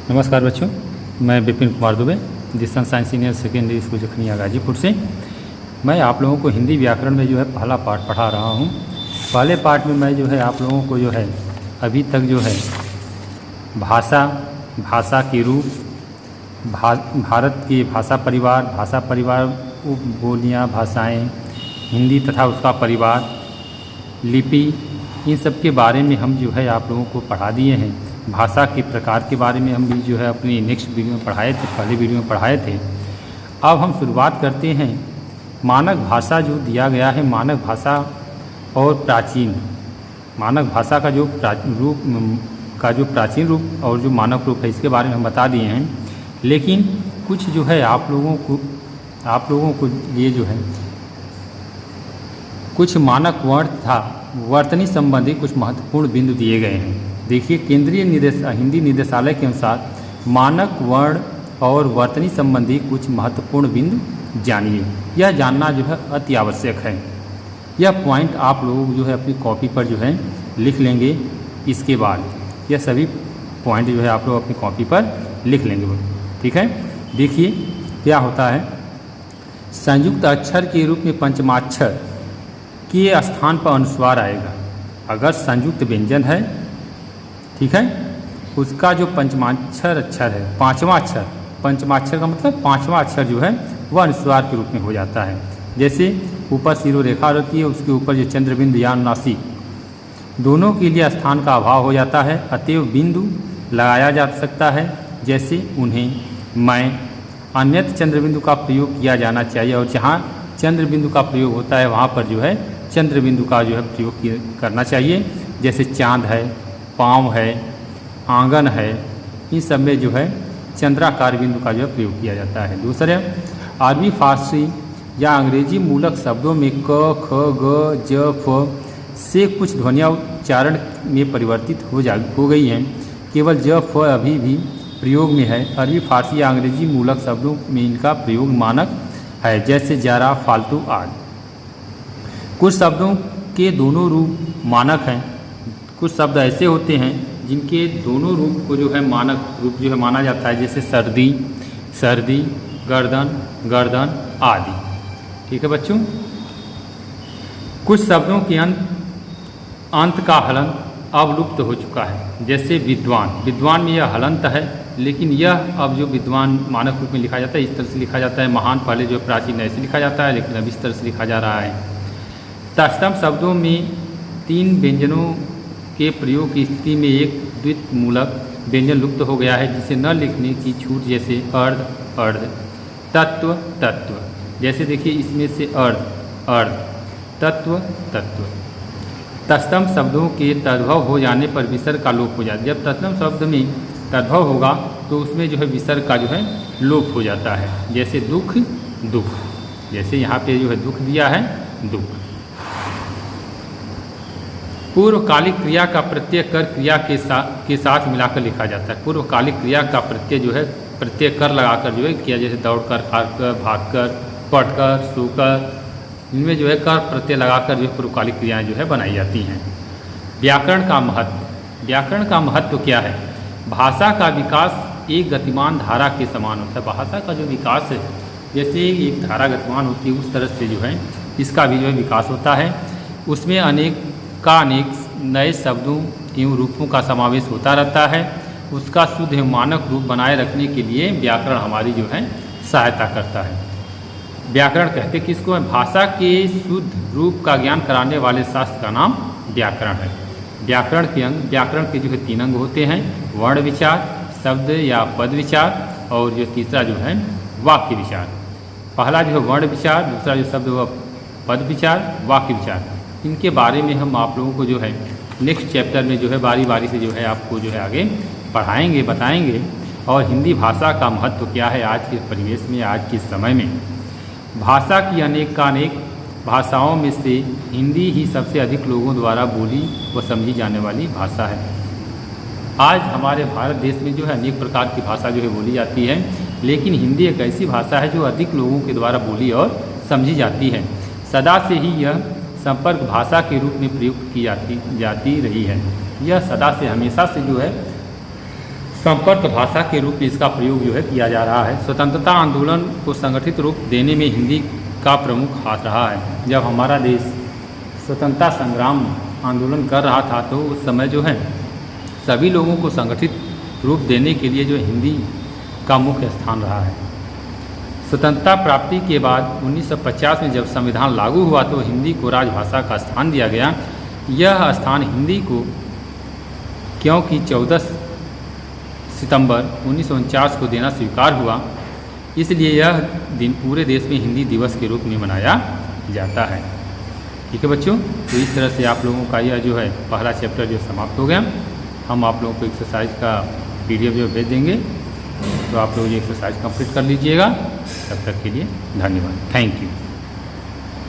नमस्कार बच्चों, मैं Vipin Kumar Dubey, distance science senior secondary school Jakhania Ghazipur से। मैं आप लोगों को हिंदी व्याकरण में जो है पहला पार्ट पढ़ा रहा हूँ। पहले पार्ट में मैं जो है आप लोगों को जो है अभी तक जो है भाषा के रूप, भारत के भाषा परिवार, उपबोलियाँ भाषाएँ, हिंदी तथा उसका परिवार, लिपि, इन सब के बारे में हम जो है आप लोगों को पढ़ा दिए हैं। भाषा के प्रकार के बारे में हम भी जो है अपनी नेक्स्ट वीडियो में पढ़ाए थे, पहले वीडियो में पढ़ाए थे। अब हम शुरुआत करते हैं। मानक भाषा जो दिया गया है, मानक भाषा और प्राचीन, मानक भाषा का जो प्राचीन रूप और जो मानक रूप है, इसके बारे में हम बता दिए हैं। लेकिन कुछ जो है आप लोगों को लिए जो है कुछ मानक वर्ण तथा वर्तनी संबंधी कुछ महत्वपूर्ण बिंदु दिए गए हैं। देखिए, केंद्रीय हिंदी निदेशालय के अनुसार मानक वर्ण और वर्तनी संबंधी कुछ महत्वपूर्ण बिंदु जानिए। यह जानना जो है अति आवश्यक है। यह पॉइंट आप लोग जो है अपनी कॉपी पर जो है लिख लेंगे। इसके बाद यह सभी पॉइंट जो है आप लोग अपनी कॉपी पर लिख लेंगे, ठीक है। देखिए क्या होता है, संयुक्त अक्षर के रूप में पंचमाक्षर के स्थान पर अनुस्वार आएगा। अगर संयुक्त व्यंजन है, ठीक है, उसका जो पंचमाक्षर अक्षर है, पंचमाक्षर का मतलब पांचवा अक्षर जो है वह अनुस्वार के रूप में हो जाता है। जैसे ऊपर सिरो रेखा होती है, उसके ऊपर जो चंद्रबिंदु या नासिक, दोनों के लिए स्थान का अभाव हो जाता है। अतएव बिंदु लगाया जा सकता है, जैसे उन्हें, मैं, अन्यत्र चंद्रबिंदु का प्रयोग किया जाना चाहिए। और जहाँ चंद्रबिंदु का प्रयोग होता है वहाँ पर जो है चंद्रबिंदु का जो है प्रयोग करना चाहिए। जैसे चांद है, पाँव है, आंगन है, इन सब में जो है चंद्राकार बिंदु का जो है प्रयोग किया जाता है। दूसरे, अरबी, फारसी या अंग्रेजी मूलक शब्दों में क, ख, ग, ज, फ से कुछ ध्वनियाँ उच्चारण में परिवर्तित हो गई हैं। केवल ज, फ अभी भी प्रयोग में है। अरबी, फारसी या अंग्रेजी मूलक शब्दों में इनका प्रयोग मानक है, जैसे जरा, फालतू आदि। कुछ शब्दों के दोनों रूप मानक हैं। कुछ शब्द ऐसे होते हैं जिनके दोनों रूप को जो है मानक रूप जो है माना जाता है, जैसे सर्दी, गर्दन आदि, ठीक है बच्चों। कुछ शब्दों के अंत का हलंत अब लुप्त हो चुका है, जैसे विद्वान में यह हलंत है, लेकिन यह अब जो विद्वान मानक रूप में लिखा जाता है इस तरह से लिखा जाता है। महान पहले जो प्राचीन ऐसे लिखा जाता है, लेकिन अब इस तरह से लिखा जा रहा है। तत्सम शब्दों में 3 व्यंजनों के प्रयोग की स्थिति में एक द्वित मूलक व्यंजन लुप्त हो गया है, जिसे न लिखने की छूट, जैसे अर्ध, तत्व। जैसे देखिए इसमें से अर्ध, तत्व। तत्सम शब्दों के तद्भव हो जाने पर विसर्ग का लोप हो जाता है। जब तत्सम शब्द में तद्भव होगा तो उसमें जो है विसर्ग का जो है लोप हो जाता है। जैसे दुख, जैसे यहाँ पे जो है दुख दिया है, दुख। पूर्वकालिक क्रिया का प्रत्यय कर क्रिया के साथ मिलाकर लिखा जाता है। पूर्वकालिक क्रिया का प्रत्यय जो है प्रत्यय कर लगाकर जो है किया, जैसे दौड़कर, खाकर, भागकर, पढ़कर, सोकर, इनमें जो है कर प्रत्यय लगाकर जो है पूर्वकालिक क्रियाएँ जो है बनाई जाती हैं। व्याकरण का महत्व क्या है? भाषा का विकास एक गतिमान धारा के समान होता है। भाषा का जो विकास है, जैसे एक धारा गतिमान होती है, उस तरह से जो है इसका भी जो है विकास होता है। उसमें अनेक नए शब्दों एवं रूपों का समावेश होता रहता है। उसका शुद्ध एवं मानक रूप बनाए रखने के लिए व्याकरण हमारी जो है सहायता करता है। व्याकरण कहते किसको है? भाषा के शुद्ध रूप का ज्ञान कराने वाले शास्त्र का नाम व्याकरण है। व्याकरण के जो है 3 अंग होते हैं, वर्ण विचार, शब्द या पद विचार, और जो तीसरा जो है वाक्य विचार। पहला जो है वर्ण विचार, दूसरा जो शब्द वह पद विचार, वाक्य विचार। इनके बारे में हम आप लोगों को जो है नेक्स्ट चैप्टर में जो है बारी से जो है आपको जो है आगे पढ़ाएंगे, बताएंगे। और हिंदी भाषा का महत्व क्या है आज के परिवेश में, आज के समय में। भाषा की अनेक भाषाओं में से हिंदी ही सबसे अधिक लोगों द्वारा बोली व समझी जाने वाली भाषा है। आज हमारे भारत देश में जो है अनेक प्रकार की भाषा जो है बोली जाती है, लेकिन हिंदी एक ऐसी भाषा है जो अधिक लोगों के द्वारा बोली और समझी जाती है। सदा से ही यह संपर्क भाषा के रूप में प्रयुक्त की जाती रही है। यह सदा से हमेशा से जो है संपर्क भाषा के रूप में इसका प्रयोग जो है किया जा रहा है। स्वतंत्रता आंदोलन को संगठित रूप देने में हिंदी का प्रमुख हाथ रहा है। जब हमारा देश स्वतंत्रता संग्राम आंदोलन कर रहा था तो उस समय जो है सभी लोगों को संगठित रूप देने के लिए जो हिंदी का मुख्य स्थान रहा है। स्वतंत्रता प्राप्ति के बाद 1950 में जब संविधान लागू हुआ तो हिंदी को राजभाषा का स्थान दिया गया। यह स्थान हिंदी को क्योंकि 14 सितंबर 1949 को देना स्वीकार हुआ, इसलिए यह दिन पूरे देश में हिंदी दिवस के रूप में मनाया जाता है। ठीक है बच्चों, तो इस तरह से आप लोगों का यह जो है पहला चैप्टर जो समाप्त हो गया। हम आप लोगों को एक्सरसाइज का PDF जो भेज देंगे, तो आप लोग ये एक्सरसाइज कंप्लीट कर लीजिएगा। तब तक के लिए धन्यवाद। Thank you.